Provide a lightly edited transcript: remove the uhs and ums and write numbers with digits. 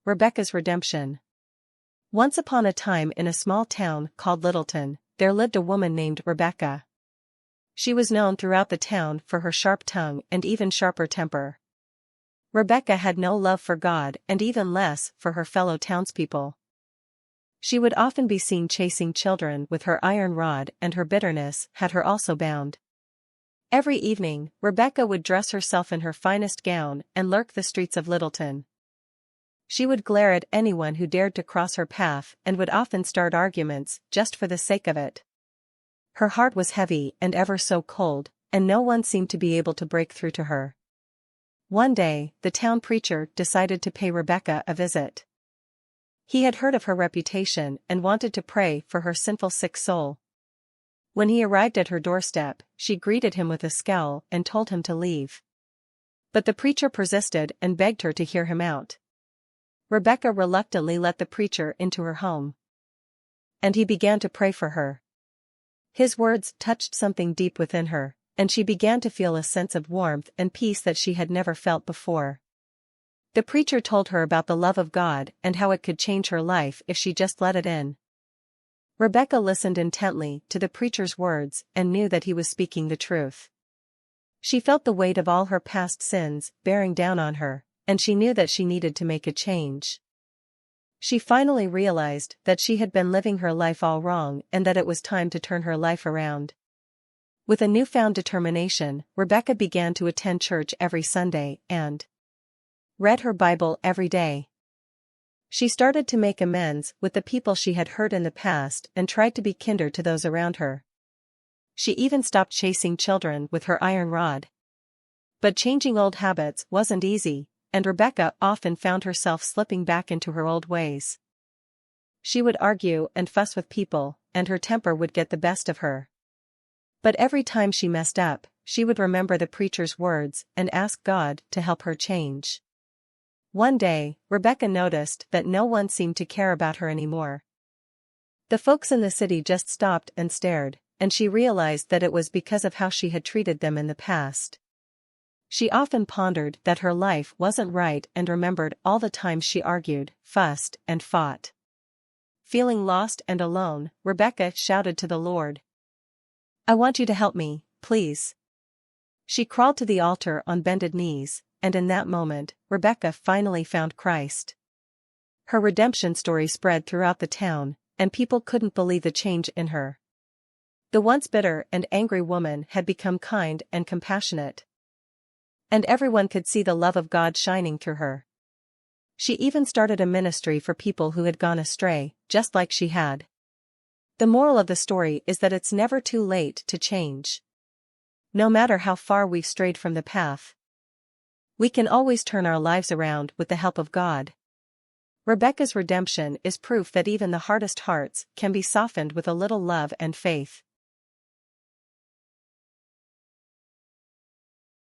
Rebecca's redemption. Once upon a time in a small town called Littleton, there lived a woman named Rebecca. She was known throughout the town for her sharp tongue and even sharper temper. Rebecca had no love for God and even less for her fellow townspeople. She would often be seen chasing children with her iron rod, and her bitterness had her also bound. Every evening, Rebecca would dress herself in her finest gown and lurk the streets of Littleton. She would glare at anyone who dared to cross her path and would often start arguments just for the sake of it. Her heart was heavy and ever so cold, and no one seemed to be able to break through to her. One day, the town preacher decided to pay Rebecca a visit. He had heard of her reputation and wanted to pray for her sinful sick soul. When he arrived at her doorstep, she greeted him with a scowl and told him to leave. But the preacher persisted and begged her to hear him out. Rebecca reluctantly let the preacher into her home. And he began to pray for her. His words touched something deep within her, and she began to feel a sense of warmth and peace that she had never felt before. The preacher told her about the love of God and how it could change her life if she just let it in. Rebecca listened intently to the preacher's words and knew that he was speaking the truth. She felt the weight of all her past sins bearing down on her, and she knew that she needed to make a change. She finally realized that she had been living her life all wrong and that it was time to turn her life around. With a newfound determination, Rebecca began to attend church every Sunday and read her Bible every day. She started to make amends with the people she had hurt in the past and tried to be kinder to those around her. She even stopped chasing children with her iron rod. But changing old habits wasn't easy, and Rebecca often found herself slipping back into her old ways. She would argue and fuss with people, and her temper would get the best of her. But every time she messed up, she would remember the preacher's words and ask God to help her change. One day, Rebecca noticed that no one seemed to care about her anymore. The folks in the city just stopped and stared, and she realized that it was because of how she had treated them in the past. She often pondered that her life wasn't right and remembered all the times she argued, fussed, and fought. Feeling lost and alone, Rebecca shouted to the Lord, "I want you to help me, please." She crawled to the altar on bended knees, and in that moment, Rebecca finally found Christ. Her redemption story spread throughout the town, and people couldn't believe the change in her. The once bitter and angry woman had become kind and compassionate. And everyone could see the love of God shining through her. She even started a ministry for people who had gone astray, just like she had. The moral of the story is that it's never too late to change. No matter how far we've strayed from the path, we can always turn our lives around with the help of God. Rebecca's redemption is proof that even the hardest hearts can be softened with a little love and faith.